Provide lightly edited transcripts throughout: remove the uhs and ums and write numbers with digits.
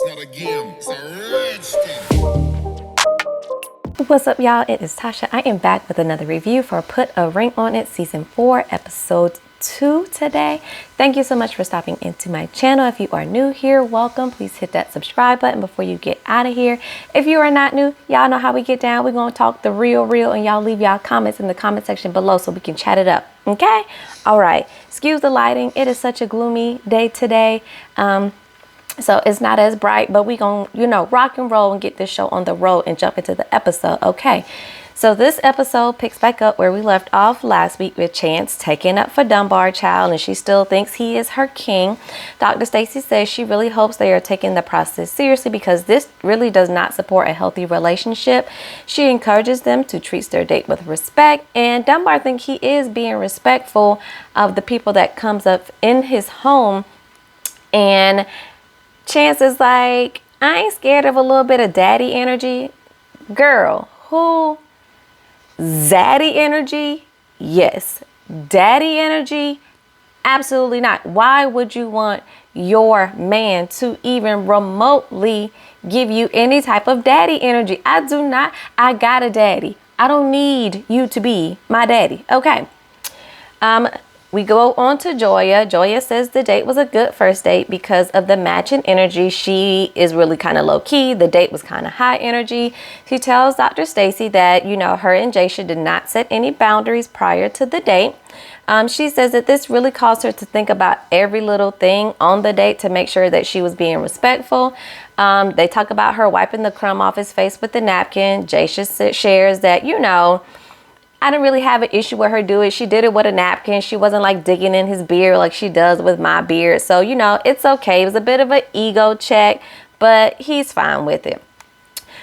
not a game, it's a rich thing. What's up, y'all? It is Tasha. I am back with another review for Put a Ring on It Season 4, Episode 2 today. Thank you so much for stopping into my channel. If you are new here, welcome. Please hit that subscribe button before you get out of here. If you are not new, y'all know how we get down. We're going to talk the real, and y'all leave y'all comments in the comment section below so we can chat it up. Okay? All right. Excuse the lighting. It is such a gloomy day today. So it's not as bright, but we gonna, rock and roll and get this show on the road and jump into the episode. Okay. So this episode picks back up where we left off last week with Chance taking up for Dunbar child, and she still thinks he is her king. Dr. Stacy says she really hopes they are taking the process seriously because this really does not support a healthy relationship. She encourages them to treat their date with respect, and Dunbar thinks he is being respectful of the people that comes up in his home. And Chance is like, I ain't scared of a little bit of daddy energy. Girl, who? Zaddy energy? Yes. Daddy energy? Absolutely not. Why would you want your man to even remotely give you any type of daddy energy? I got a daddy. I don't need you to be my daddy. Okay. We go on to Joya. Joya says the date was a good first date because of the matching energy. She is really kind of low key. The date was kind of high energy. She tells Dr. Stacy that, her and Jaisha did not set any boundaries prior to the date. She says that this really caused her to think about every little thing on the date to make sure that she was being respectful. They talk about her wiping the crumb off his face with the napkin. Jaisha shares that, I didn't really have an issue with her do it. She did it with a napkin. She wasn't like digging in his beard like she does with my beard. So, it's okay. It was a bit of an ego check, but he's fine with it.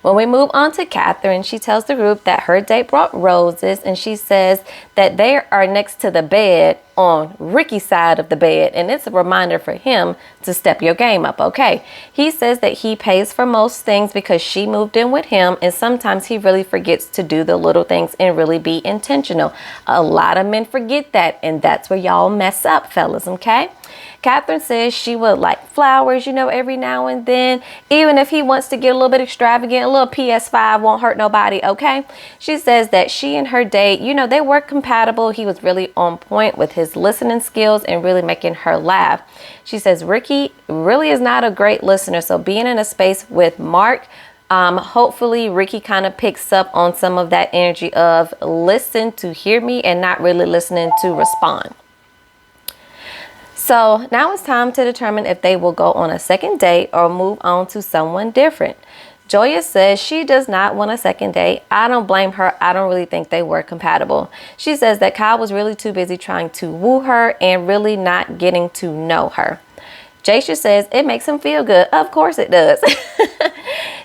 When we move on to Catherine, she tells the group that her date brought roses, and she says that they are next to the bed on Ricky's side of the bed, and it's a reminder for him to step your game up, okay? He says that he pays for most things because she moved in with him, and sometimes he really forgets to do the little things and really be intentional. A lot of men forget that, and that's where y'all mess up, fellas, okay? Catherine says she would like flowers, every now and then. Even if he wants to get a little bit extravagant, a little PS5 won't hurt nobody, okay? She says that she and her date, they were compatible. He was really on point with his listening skills and really making her laugh. She says Ricky really is not a great listener. So being in a space with Mark, hopefully Ricky kind of picks up on some of that energy of listen to hear me and not really listening to respond. So now it's time to determine if they will go on a second date or move on to someone different. Joya says she does not want a second date. I don't blame her. I don't really think they were compatible. She says that Kyle was really too busy trying to woo her and really not getting to know her. Jaisha says it makes him feel good. Of course it does.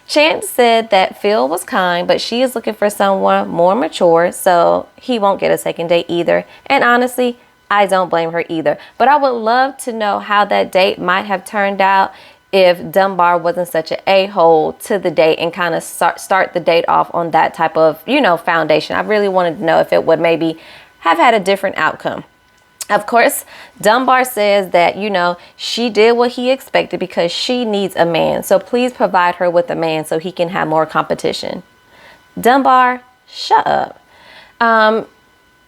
Chance said that Phil was kind, but she is looking for someone more mature, so he won't get a second date either. And honestly, I don't blame her either. But I would love to know how that date might have turned out if Dunbar wasn't such an a-hole to the date and kind of start the date off on that type of, foundation. I really wanted to know if it would maybe have had a different outcome. Of course, Dunbar says that, she did what he expected because she needs a man. So please provide her with a man so he can have more competition. Dunbar, shut up.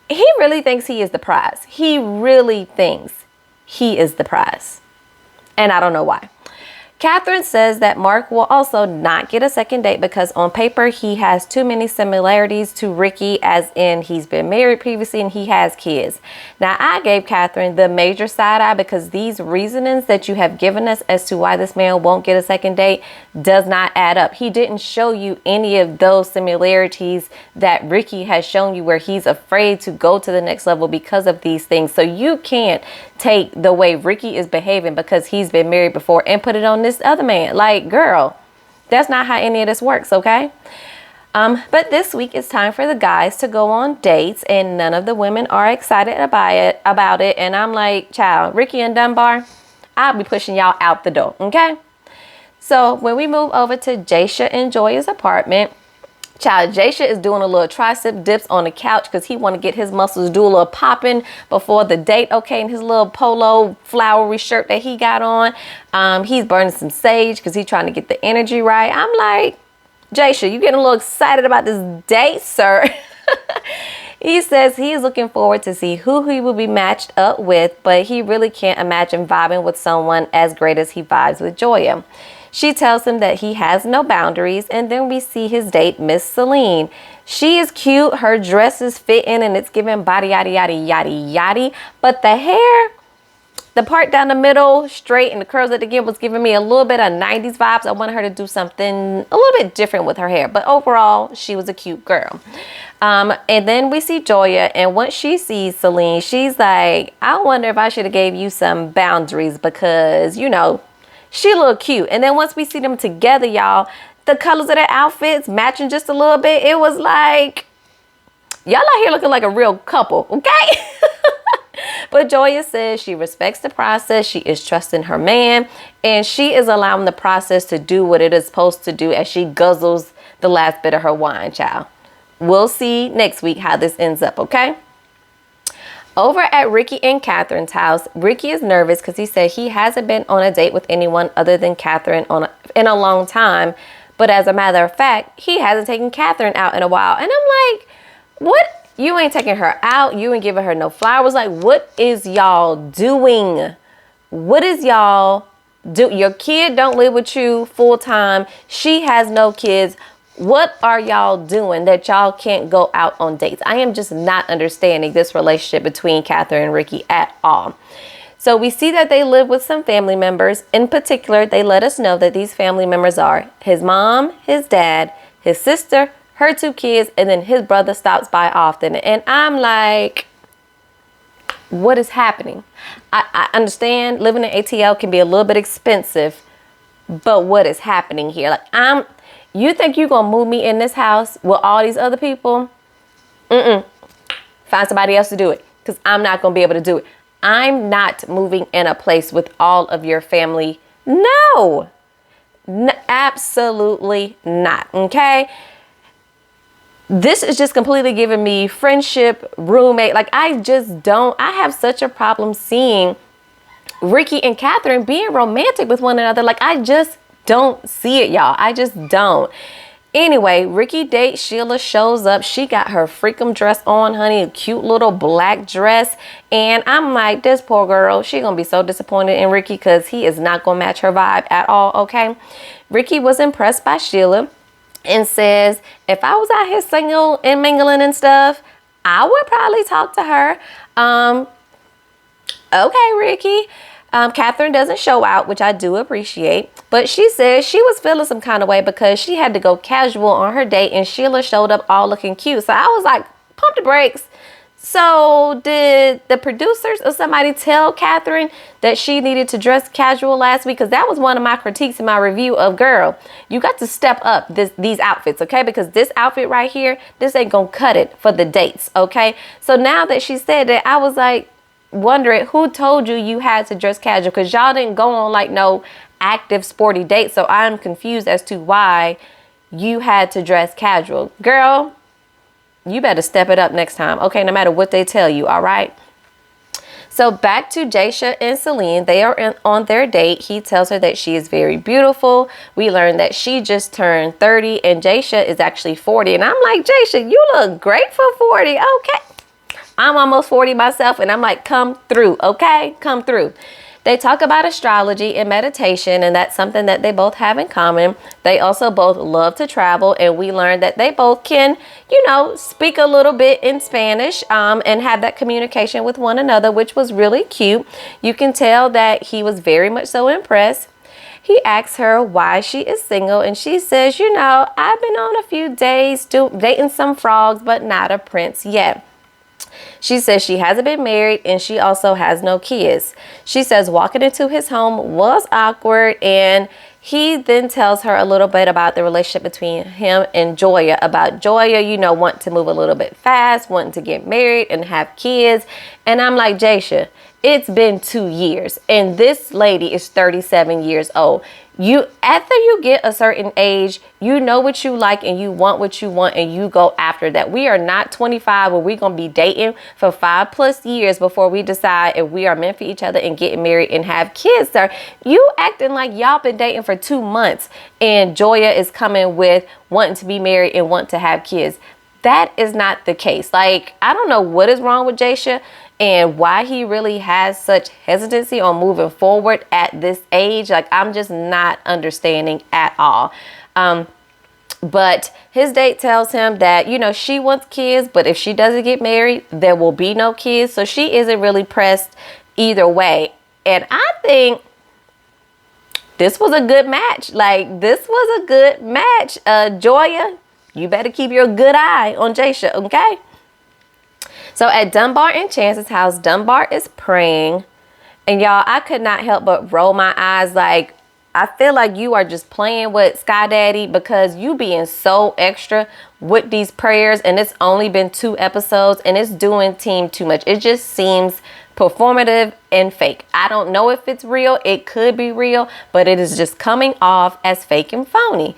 He really thinks he is the prize. He really thinks he is the prize. And I don't know why. Catherine says that Mark will also not get a second date because on paper he has too many similarities to Ricky, as in he's been married previously and he has kids. Now I gave Catherine the major side eye because these reasonings that you have given us as to why this man won't get a second date does not add up. He didn't show you any of those similarities that Ricky has shown you where he's afraid to go to the next level because of these things. So you can't take the way Ricky is behaving because he's been married before and put it on this other man. Like, girl, that's not how any of this works, okay? But this week it's time for the guys to go on dates, and none of the women are excited about it. And I'm like, child, Ricky and Dunbar, I'll be pushing y'all out the door, okay? So when we move over to Jaisha and Joya's apartment, Child, Jasha is doing a little tricep dips on the couch because he want to get his muscles do a little popping before the date, okay, in his little polo flowery shirt that he got on. He's burning some sage because he's trying to get the energy right. I'm like, Jasha, you getting a little excited about this date, sir? He says he is looking forward to see who he will be matched up with, but he really can't imagine vibing with someone as great as he vibes with Joya. She tells him that he has no boundaries, and then we see his date, Miss Celine. She is cute, her dress is fitting, and it's giving body yaddy yaddy yaddy yaddy, but the hair, the part down the middle, straight, and the curls at the end was giving me a little bit of 90s vibes. I wanted her to do something a little bit different with her hair, but overall, she was a cute girl. And then we see Joya, and once she sees Celine, she's like, I wonder if I should have gave you some boundaries because, you know, she look cute. And then once we see them together, y'all, the colors of their outfits matching just a little bit. It was like, y'all out here looking like a real couple, okay? But Joya says she respects the process. She is trusting her man, and she is allowing the process to do what it is supposed to do as she guzzles the last bit of her wine, child. We'll see next week how this ends up, okay? Over at Ricky and Catherine's house, Ricky is nervous because he said he hasn't been on a date with anyone other than Catherine in a long time. But as a matter of fact, he hasn't taken Catherine out in a while. And I'm like, what? You ain't taking her out. You ain't giving her no flowers. Like, what is y'all doing? What is y'all do? Your kid don't live with you full time. She has no kids. What are y'all doing that y'all can't go out on dates? I am just not understanding this relationship between Catherine and Ricky at all. So we see that they live with some family members. In particular, they let us know that these family members are his mom, his dad, his sister, her 2 kids, and then his brother stops by often. And I'm like, what is happening? I understand living in ATL can be a little bit expensive, but what is happening here? Like, you think you're going to move me in this house with all these other people? Find somebody else to do it because I'm not going to be able to do it. I'm not moving in a place with all of your family. No, absolutely not. Okay. This is just completely giving me friendship, roommate. Like, I have such a problem seeing Ricky and Catherine being romantic with one another. Like, I just don't see it, y'all. I just don't. Anyway, Ricky dates Sheila, shows up. She got her freakum dress on, honey, a cute little black dress. And I'm like, this poor girl, she gonna be so disappointed in Ricky because he is not gonna match her vibe at all, okay? Ricky was impressed by Sheila and says, if I was out here single and mingling and stuff, I would probably talk to her. Okay, Ricky. Catherine doesn't show out, which I do appreciate, but she says she was feeling some kind of way because she had to go casual on her date and Sheila showed up all looking cute. So I was like, pump the brakes. So did the producers or somebody tell Catherine that she needed to dress casual last week? Because that was one of my critiques in my review of, girl, you got to step up these outfits, okay? Because this outfit right here, this ain't gonna cut it for the dates, okay? So now that she said that, I was like, wondering who told you had to dress casual, because y'all didn't go on like no active sporty date. So I'm confused as to why you had to dress casual. Girl, you better step it up next time, okay? No matter what they tell you, all right? So back to Jasha and Celine. They are on their date. He tells her that she is very beautiful. We learned that she just turned 30 and Jasha is actually 40. And I'm like, Jasha, you look great for 40, okay? I'm almost 40 myself, and I'm like, come through, okay? Come through. They talk about astrology and meditation, and that's something that they both have in common. They also both love to travel, and we learned that they both can, you know, speak a little bit in Spanish and have that communication with one another, which was really cute. You can tell that he was very much so impressed. He asks her why she is single, and she says, you know, I've been on a few days dating some frogs, but not a prince yet. She says she hasn't been married and she also has no kids. She says walking into his home was awkward, and he then tells her a little bit about the relationship between him and Joya. About Joya, you know, wanting to move a little bit fast, wanting to get married and have kids. And I'm like, Jasha, It's been 2 years and this lady is 37 years old. After you get a certain age, you know what you like and you want what you want and you go after that. We are not 25 where we're going to be dating for 5+ years before we decide if we are meant for each other and getting married and have kids, sir. You acting like y'all been dating for 2 months and Joya is coming with wanting to be married and want to have kids. That is not the case. Like, I don't know what is wrong with Jasha and why he really has such hesitancy on moving forward at this age. Like, I'm just not understanding at all. But his date tells him that, you know, she wants kids, but if she doesn't get married, there will be no kids. So she isn't really pressed either way. And I think this was a good match. Like, this was a good match. Joya, you better keep your good eye on Jasha, okay? So at Dunbar and Chance's house, Dunbar is praying. And y'all, I could not help but roll my eyes. Like, I feel like you are just playing with Sky Daddy because you being so extra with these prayers. And it's only been 2 episodes and it's doing team too much. It just seems performative and fake. I don't know if it's real. It could be real, but it is just coming off as fake and phony.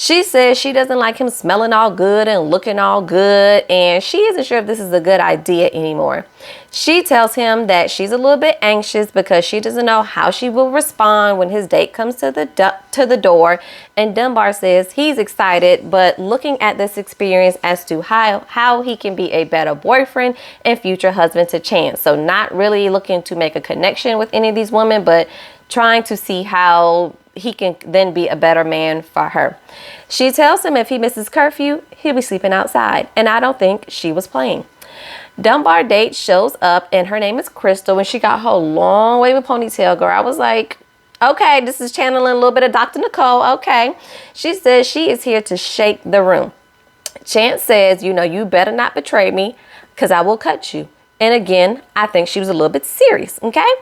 She says she doesn't like him smelling all good and looking all good, and she isn't sure if this is a good idea anymore. She tells him that she's a little bit anxious because she doesn't know how she will respond when his date comes to the door. And Dunbar says he's excited, but looking at this experience as to how he can be a better boyfriend and future husband to Chance. So not really looking to make a connection with any of these women, but trying to see how he can then be a better man for her. She tells him if he misses curfew, he'll be sleeping outside. And I don't think she was playing. Dunbar date shows up and her name is Crystal and she got her long wavy ponytail, girl. I was like, okay, this is channeling a little bit of Dr. Nicole. Okay. She says she is here to shake the room. Chance says, you know, you better not betray me because I will cut you. And again, I think she was a little bit serious. Okay.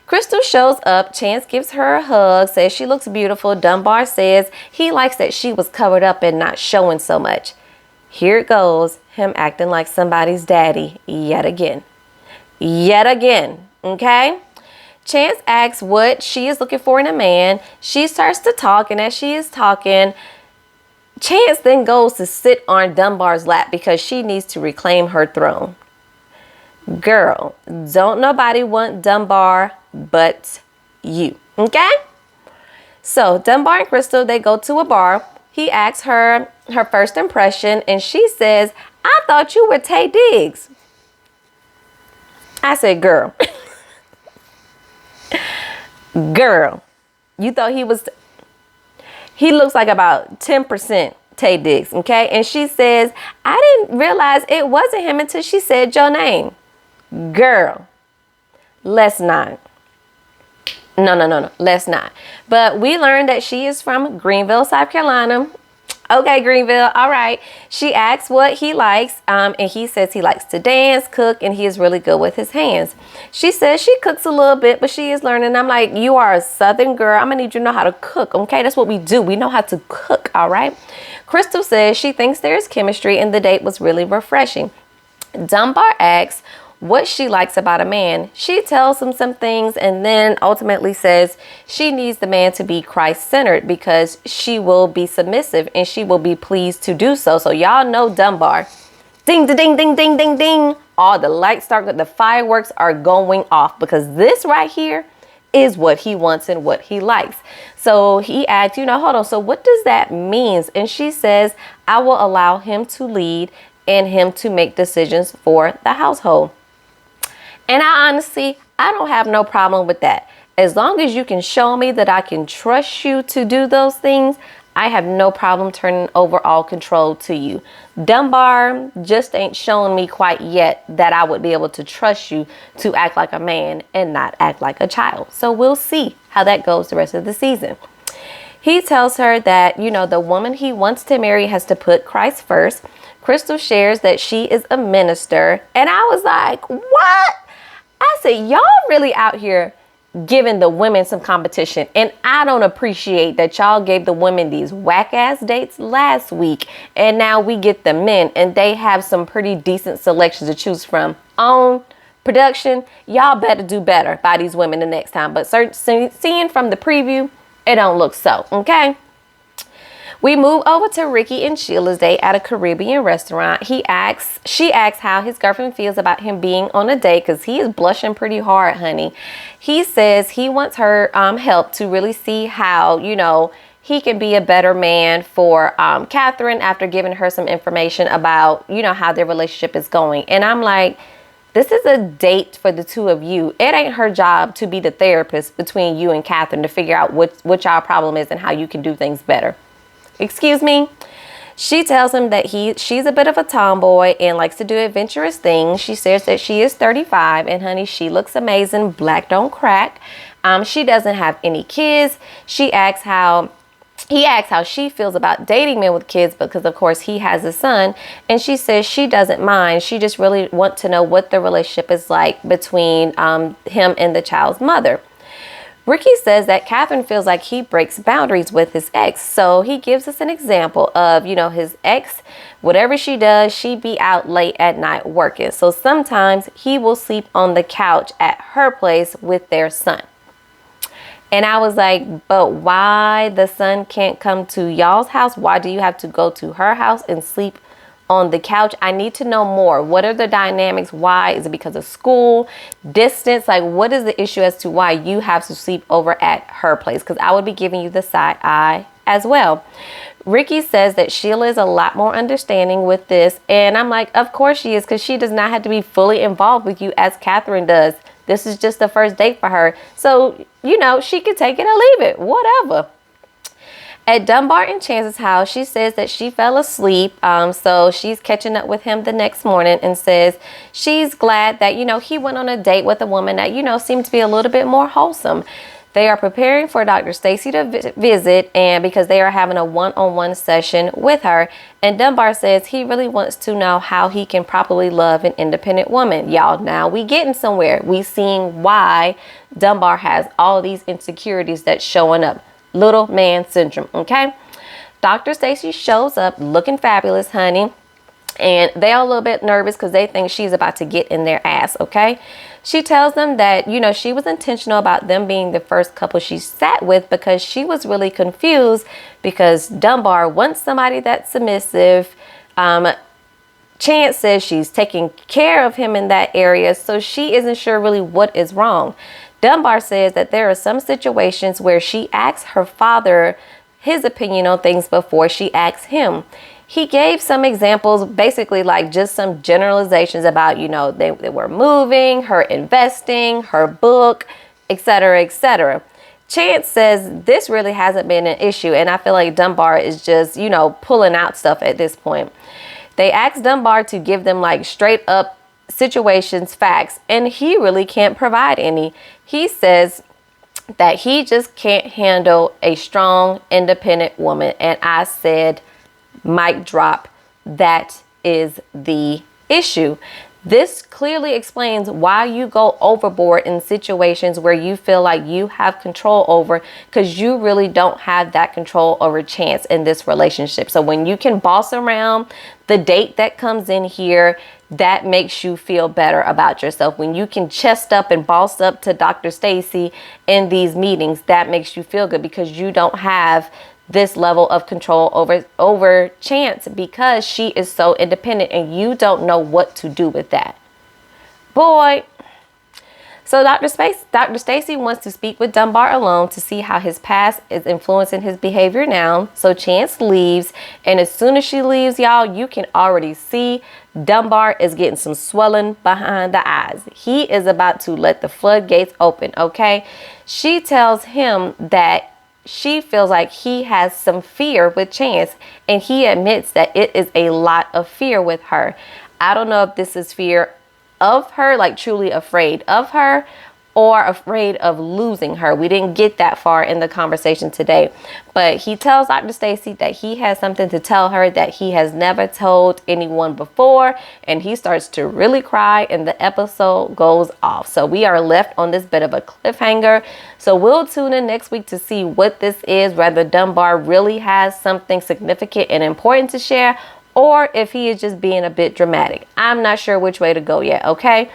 Crystal shows up. Chance gives her a hug, says she looks beautiful. Dunbar says he likes that she was covered up and not showing so much. Here it goes, him acting like somebody's daddy yet again. Yet again, okay? Chance asks what she is looking for in a man. She starts to talk, and as she is talking, Chance then goes to sit on Dunbar's lap because she needs to reclaim her throne. Girl, don't nobody want Dunbar but you, okay? So Dunbar and Crystal, they go to a bar. He asks her her first impression and she says, I thought you were Tay Diggs. I said, girl, girl, you thought he looks like about 10% Tay Diggs, okay? And she says, I didn't realize it wasn't him until she said your name. Girl, let's not. No, let's not. But we learned that she is from Greenville, South Carolina. Okay, Greenville, all right. She asks what he likes, and he says he likes to dance, cook, and he is really good with his hands. She says she cooks a little bit, but she is learning. I'm like, you are a Southern girl. I'm going to need you to know how to cook, okay? That's what we do. We know how to cook, all right? Crystal says she thinks there's chemistry, and the date was really refreshing. Dunbar asks what she likes about a man. She tells him some things and then ultimately says she needs the man to be Christ-centered because she will be submissive and she will be pleased to do so. So y'all know Dunbar. Ding, ding, ding, ding, ding, ding. All the lights start, the fireworks are going off because this right here is what he wants and what he likes. So he asks, hold on, so what does that mean? And she says, I will allow him to lead and him to make decisions for the household. And I don't have no problem with that. As long as you can show me that I can trust you to do those things, I have no problem turning over all control to you. Dunbar just ain't showing me quite yet that I would be able to trust you to act like a man and not act like a child. So we'll see how that goes the rest of the season. He tells her that, the woman he wants to marry has to put Christ first. Crystal shares that she is a minister. And I was like, what? I said, y'all really out here giving the women some competition. And I don't appreciate that y'all gave the women these whack ass dates last week. And now we get the men and they have some pretty decent selections to choose from on Production, y'all better do better by these women the next time. But seeing from the preview, it don't look so, okay? We move over to Ricky and Sheila's date at a Caribbean restaurant. She asks how his girlfriend feels about him being on a date because he is blushing pretty hard, honey. He says he wants her help to really see how, he can be a better man for Catherine after giving her some information about, how their relationship is going. And I'm like, this is a date for the two of you. It ain't her job to be the therapist between you and Catherine to figure out what y'all problem is and how you can do things better. Excuse me. She tells him that she's a bit of a tomboy and likes to do adventurous things. She says that she is 35 and honey, she looks amazing. Black don't crack. She doesn't have any kids. He asks how she feels about dating men with kids because of course he has a son, and she says she doesn't mind. She just really wants to know what the relationship is like between him and the child's mother. Ricky says that Catherine feels like he breaks boundaries with his ex. So he gives us an example of, his ex, whatever she does, she be out late at night working. So sometimes he will sleep on the couch at her place with their son. And I was like, but why the son can't come to y'all's house? Why do you have to go to her house and sleep on the couch? I need to know more. What are the dynamics? Why? Is it because of school, distance? Like, what is the issue as to why you have to sleep over at her place? Because I would be giving you the side eye as well. Ricky says that Sheila is a lot more understanding with this. And I'm like, of course she is, because she does not have to be fully involved with you as Catherine does. This is just the first date for her. So, she can take it or leave it, whatever. At Dunbar and Chance's house, she says that she fell asleep. So she's catching up with him the next morning and says she's glad that, he went on a date with a woman that, seemed to be a little bit more wholesome. They are preparing for Dr. Stacy to visit, and because they are having a one-on-one session with her. And Dunbar says he really wants to know how he can properly love an independent woman. Y'all, now we getting somewhere. We seeing why Dunbar has all these insecurities that's showing up. Little man syndrome, okay? Dr. Stacy shows up looking fabulous, honey. And they're a little bit nervous because they think she's about to get in their ass, okay? She tells them that, she was intentional about them being the first couple she sat with because she was really confused because Dunbar wants somebody that's submissive. Chance says she's taking care of him in that area, so she isn't sure really what is wrong. Dunbar says that there are some situations where she asks her father his opinion on things before she asks him. He gave some examples, basically like just some generalizations about, they were moving, her investing, her book, etc., etc. Chance says this really hasn't been an issue, and I feel like Dunbar is just, pulling out stuff at this point. They asked Dunbar to give them like straight up situations, facts, and he really can't provide any. He says that he just can't handle a strong, independent woman. And I said, mic drop, that is the issue. This clearly explains why you go overboard in situations where you feel like you have control over, because you really don't have that control over Chance in this relationship. So when you can boss around the date that comes in here, that makes you feel better about yourself. When you can chest up and boss up to Dr. Stacy in these meetings, that makes you feel good because you don't have this level of control over Chance because she is so independent and you don't know what to do with that. Boy. So Dr. Stacy wants to speak with Dunbar alone to see how his past is influencing his behavior now. So Chance leaves, and as soon as she leaves, y'all, you can already see Dunbar is getting some swelling behind the eyes. He is about to let the floodgates open, okay? She tells him that she feels like he has some fear with Chance, and he admits that it is a lot of fear with her. I don't know if this is fear of her, like truly afraid of her, or afraid of losing her. We didn't get that far in the conversation today, but he tells Dr. Stacy that he has something to tell her that he has never told anyone before, and he starts to really cry and the episode goes off. So we are left on this bit of a cliffhanger. So we'll tune in next week to see what this is, whether Dunbar really has something significant and important to share, or if he is just being a bit dramatic. I'm not sure which way to go yet, okay?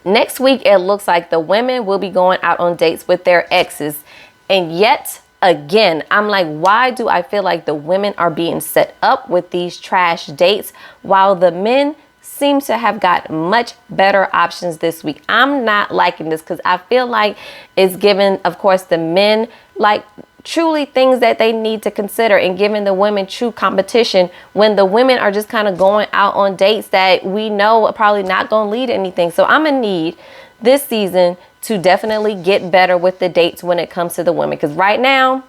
Next week, it looks like the women will be going out on dates with their exes. And yet again, I'm like, why do I feel like the women are being set up with these trash dates while the men seem to have got much better options this week? I'm not liking this because I feel like it's giving, of course, the men like truly things that they need to consider and giving the women true competition when the women are just kind of going out on dates that we know are probably not going to lead to anything. So I'm gonna need this season to definitely get better with the dates when it comes to the women, because right now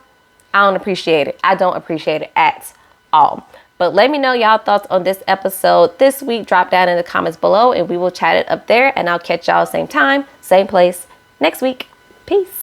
I don't appreciate it. I don't appreciate it at all. But let me know y'all thoughts on this episode this week. Drop down in the comments below and we will chat it up there, and I'll catch y'all same time, same place next week. Peace.